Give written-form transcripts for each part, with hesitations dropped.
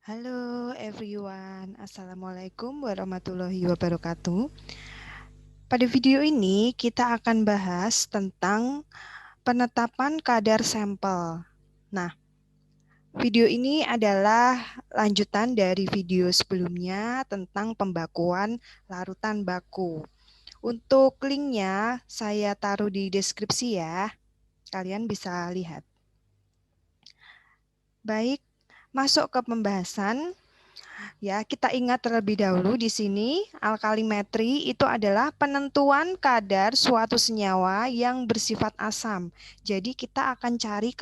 Halo everyone, Assalamualaikum warahmatullahi wabarakatuh. Pada video ini kita akan bahas tentang penetapan kadar sampel. Nah, video ini adalah lanjutan dari video sebelumnya tentang pembakuan larutan baku. Untuk linknya saya taruh di deskripsi ya, kalian bisa lihat. Baik, masuk ke pembahasan. Ya, kita ingat terlebih dahulu di sini alkalimetri itu adalah penentuan kadar suatu senyawa yang bersifat asam. Jadi kita akan cari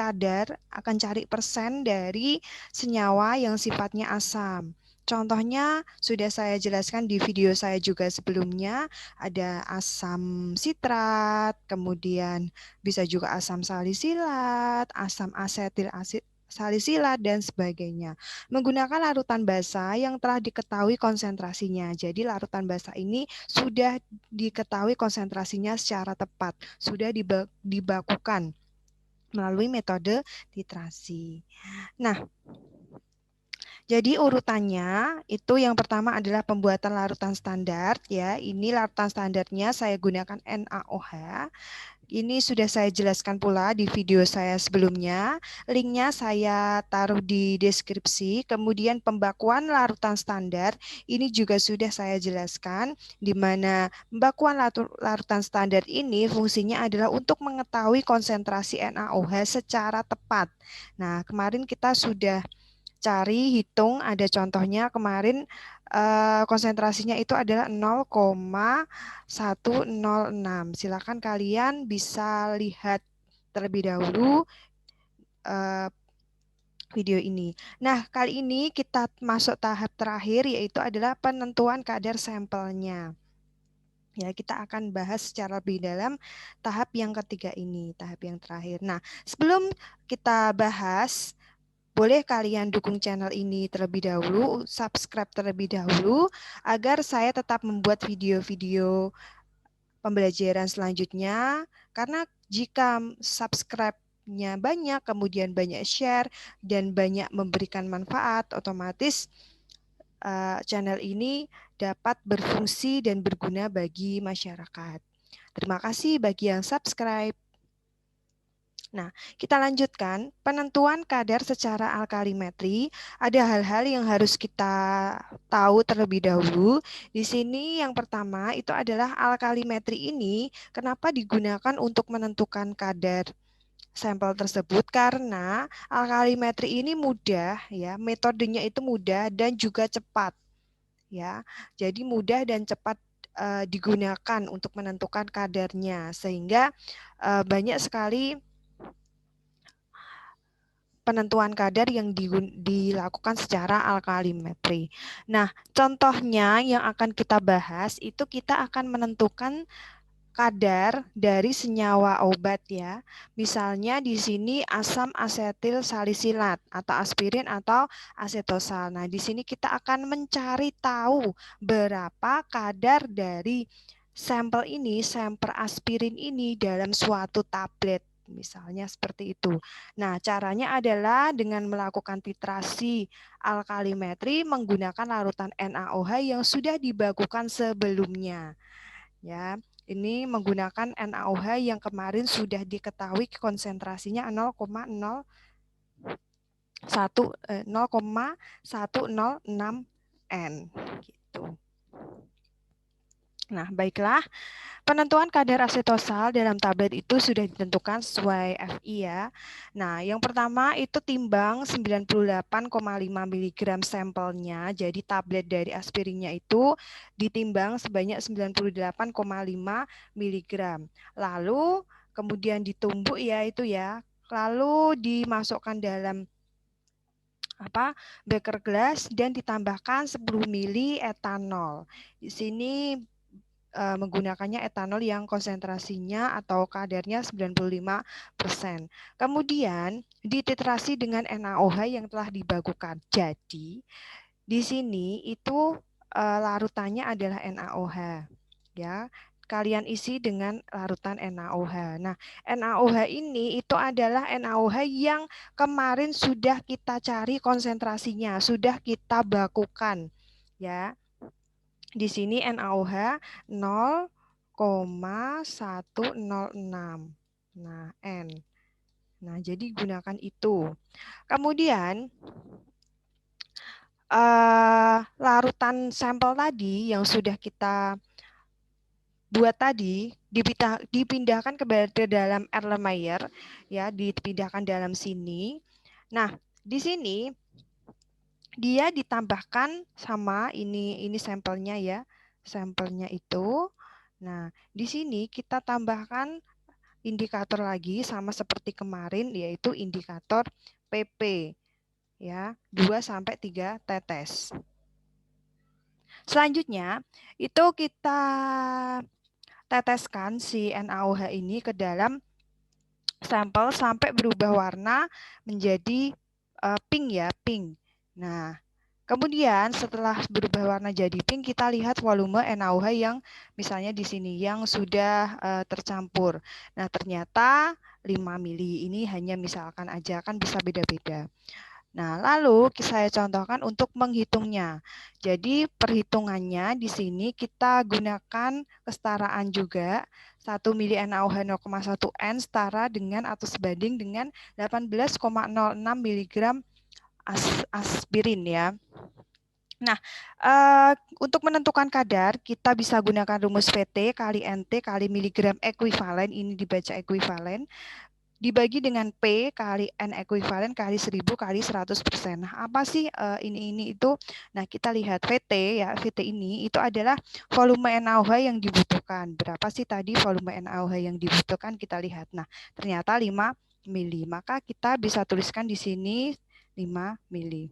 persen dari senyawa yang sifatnya asam. Contohnya sudah saya jelaskan di video saya juga sebelumnya, ada asam sitrat, kemudian bisa juga asam salisilat, asam asetil salisilat dan sebagainya menggunakan larutan basa yang telah diketahui konsentrasinya. Jadi larutan basa ini sudah diketahui konsentrasinya secara tepat, sudah dibakukan melalui metode titrasi. Nah, jadi urutannya itu yang pertama adalah pembuatan larutan standar ya. Ini larutan standarnya saya gunakan NaOH. Ini sudah saya jelaskan pula di video saya sebelumnya. Linknya saya taruh di deskripsi. Kemudian pembakuan larutan standar, ini juga sudah saya jelaskan, di mana pembakuan larutan standar ini fungsinya adalah untuk mengetahui konsentrasi NaOH secara tepat. Nah, kemarin kita sudah hitung, ada contohnya kemarin konsentrasinya itu adalah 0,106. Silakan kalian bisa lihat terlebih dahulu uh, video ini. Nah, kali ini kita masuk tahap terakhir yaitu adalah penentuan kadar sampelnya. Ya, kita akan bahas secara lebih dalam tahap yang ketiga ini, tahap yang terakhir. Nah, sebelum kita bahas, boleh kalian dukung channel ini terlebih dahulu, subscribe terlebih dahulu, agar saya tetap membuat video-video pembelajaran selanjutnya. Karena jika subscribe-nya banyak, kemudian banyak share, dan banyak memberikan manfaat, otomatis channel ini dapat berfungsi dan berguna bagi masyarakat. Terima kasih bagi yang subscribe. Nah, kita lanjutkan penentuan kadar secara alkalimetri. Ada hal-hal yang harus kita tahu terlebih dahulu. Di sini yang pertama itu adalah alkalimetri ini kenapa digunakan untuk menentukan kadar sampel tersebut karena alkalimetri ini mudah ya, metodenya itu mudah dan juga cepat ya. Jadi mudah dan cepat digunakan untuk menentukan kadarnya sehingga banyak sekali penentuan kadar yang dilakukan secara alkalimetri. Nah, contohnya yang akan kita bahas itu kita akan menentukan kadar dari senyawa obat ya. Misalnya di sini asam asetil salisilat atau aspirin atau asetosal. Nah, di sini kita akan mencari tahu berapa kadar dari sampel ini, sampel aspirin ini dalam suatu tablet. Misalnya seperti itu. Nah, caranya adalah dengan melakukan titrasi alkalimetri menggunakan larutan NaOH yang sudah dibakukan sebelumnya. Ya, ini menggunakan NaOH yang kemarin sudah diketahui konsentrasinya 0,106 N gitu. Nah, baiklah. Penentuan kadar asetosal dalam tablet itu sudah ditentukan sesuai FI ya. Nah, yang pertama itu timbang 98,5 mg sampelnya. Jadi tablet dari aspirinnya itu ditimbang sebanyak 98,5 mg. Lalu kemudian ditumbuk ya itu ya. Lalu dimasukkan dalam beker gelas dan ditambahkan 10 ml etanol. Di sini menggunakannya etanol yang konsentrasinya atau kadarnya 95%. Kemudian dititrasi dengan NaOH yang telah dibakukan. Jadi di sini itu larutannya adalah NaOH ya. kalian isi dengan larutan NaOH. Nah, NaOH ini itu adalah NaOH yang kemarin sudah kita cari konsentrasinya, sudah kita bakukan. Ya, di sini NaOH 0,106. Nah, N. Nah, jadi gunakan itu. Kemudian larutan sampel tadi yang sudah kita buat tadi dipindahkan ke dalam Erlenmeyer, ya, dipindahkan dalam sini. Nah, di sini dia ditambahkan sama ini sampelnya ya, sampelnya itu. Nah, di sini kita tambahkan indikator lagi sama seperti kemarin, yaitu indikator PP, ya, 2-3 tetes. Selanjutnya itu kita teteskan si NaOH ini ke dalam sampel sampai berubah warna menjadi pink ya, pink. Nah, kemudian setelah berubah warna jadi pink, kita lihat volume NaOH yang misalnya di sini yang sudah tercampur. Nah, ternyata 5 mili ini hanya misalkan aja, kan bisa beda-beda. Nah, lalu saya contohkan untuk menghitungnya. Jadi perhitungannya di sini kita gunakan kesetaraan juga. 1 mili NaOH 0,1 N setara dengan atau sebanding dengan 18,06 mg aspirin ya. Nah, untuk menentukan kadar, kita bisa gunakan rumus VT kali NT kali miligram ekuivalen, ini dibaca ekuivalen, dibagi dengan P kali N ekuivalen kali 1000 kali 100%. Nah, apa sih ini itu? Nah, kita lihat VT ya, VT ini itu adalah volume NaOH yang dibutuhkan. Berapa sih tadi volume NaOH yang dibutuhkan? Kita lihat. Nah, ternyata 5 mili. Maka kita bisa tuliskan di sini 5 mili.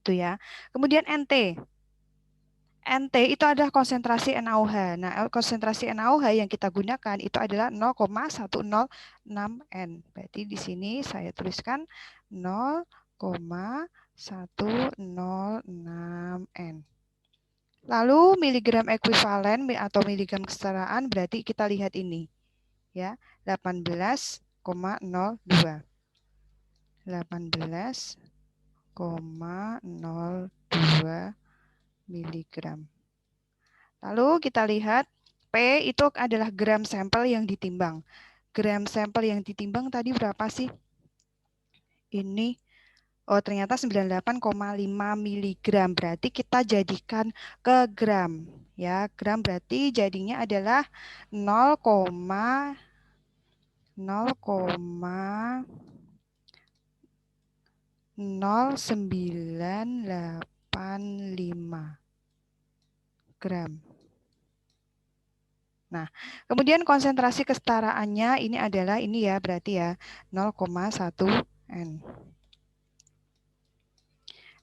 Itu ya. Kemudian NT. NT itu adalah konsentrasi NaOH. Nah, konsentrasi NaOH yang kita gunakan itu adalah 0,106 N. Berarti di sini saya tuliskan 0,106 N. Lalu miligram ekuivalen atau miligram kesetaraan berarti kita lihat ini. Ya, 18,02. 18,02 miligram. Lalu kita lihat P itu adalah gram sampel yang ditimbang. Gram sampel yang ditimbang tadi berapa sih? Ini, oh ternyata 98,5 miligram. Berarti kita jadikan ke gram. Ya, gram berarti jadinya adalah 0,0985 gram. Nah, kemudian konsentrasi kesetaraannya ini adalah ini ya, berarti ya 0,1 N.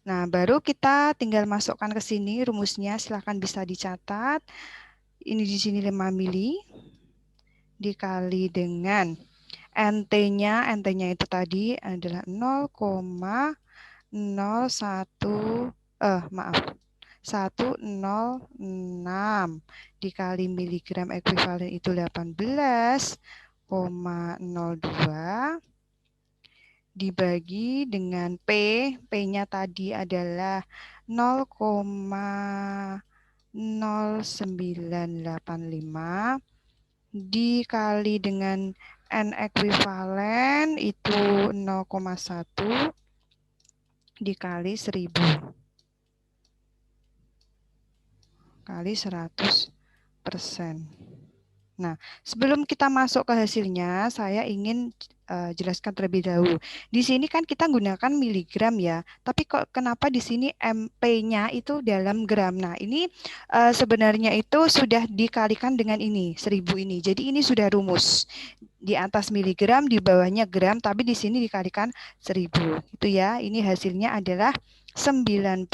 Nah, baru kita tinggal masukkan ke sini rumusnya, silahkan bisa dicatat. Ini di sini 5 mili dikali dengan NT-nya itu tadi adalah 0,01 106 dikali miligram ekuivalen itu 18,02 dibagi dengan P. P-nya tadi adalah 0,0985 dikali dengan N ekuivalen itu 0,1 dikali 1000 kali 100%. Nah, sebelum kita masuk ke hasilnya, saya ingin jelaskan terlebih dahulu. Di sini kan kita gunakan miligram ya, tapi kok kenapa di sini MP-nya itu dalam gram? Nah, ini sebenarnya itu sudah dikalikan dengan ini, 1000 ini. Jadi ini sudah rumus. Di atas miligram, di bawahnya gram, tapi di sini dikalikan 1000. Itu ya, ini hasilnya adalah 90.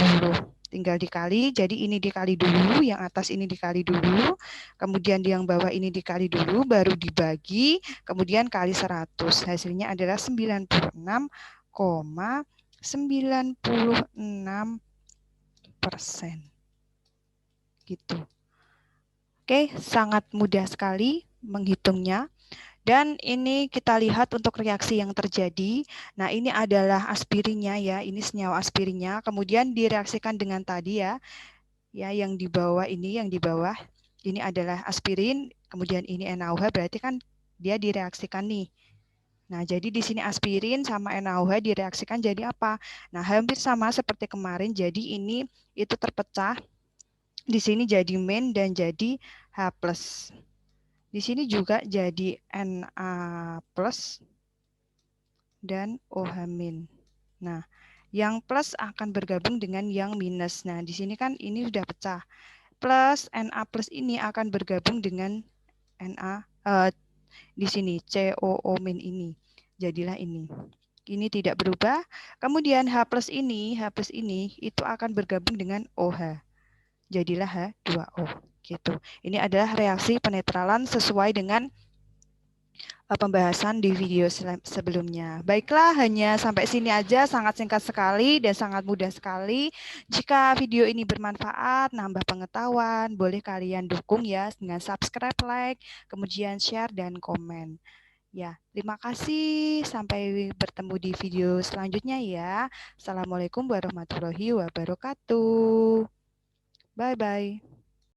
Tinggal dikali, jadi ini dikali dulu, yang atas ini dikali dulu, kemudian yang bawah ini dikali dulu, baru dibagi, kemudian kali 100. Hasilnya adalah 96,96%. Gitu. Oke, sangat mudah sekali menghitungnya. Dan ini kita lihat untuk reaksi yang terjadi. Nah, ini adalah aspirinnya ya, ini senyawa aspirinnya. Kemudian direaksikan dengan tadi ya yang di bawah ini, yang di bawah. Ini adalah aspirin, kemudian ini NaOH, berarti kan dia direaksikan nih. Nah, jadi di sini aspirin sama NaOH direaksikan jadi apa? Nah, hampir sama seperti kemarin. Jadi ini itu terpecah. Di sini jadi main dan jadi H+. Di sini juga jadi Na+ dan OH-. Nah, yang plus akan bergabung dengan yang minus. Nah, di sini kan ini sudah pecah. Plus Na+ ini akan bergabung dengan Na di sini COO- ini. Jadilah ini. Ini tidak berubah. Kemudian H+ ini itu akan bergabung dengan OH. Jadilah H2O gitu. Ini adalah reaksi penetralan sesuai dengan pembahasan di video sebelumnya. Baiklah, hanya sampai sini aja, sangat singkat sekali dan sangat mudah sekali. Jika video ini bermanfaat, nambah pengetahuan, boleh kalian dukung ya dengan subscribe, like, kemudian share dan komen. Ya, terima kasih. Sampai bertemu di video selanjutnya ya. Assalamualaikum warahmatullahi wabarakatuh. Bye-bye.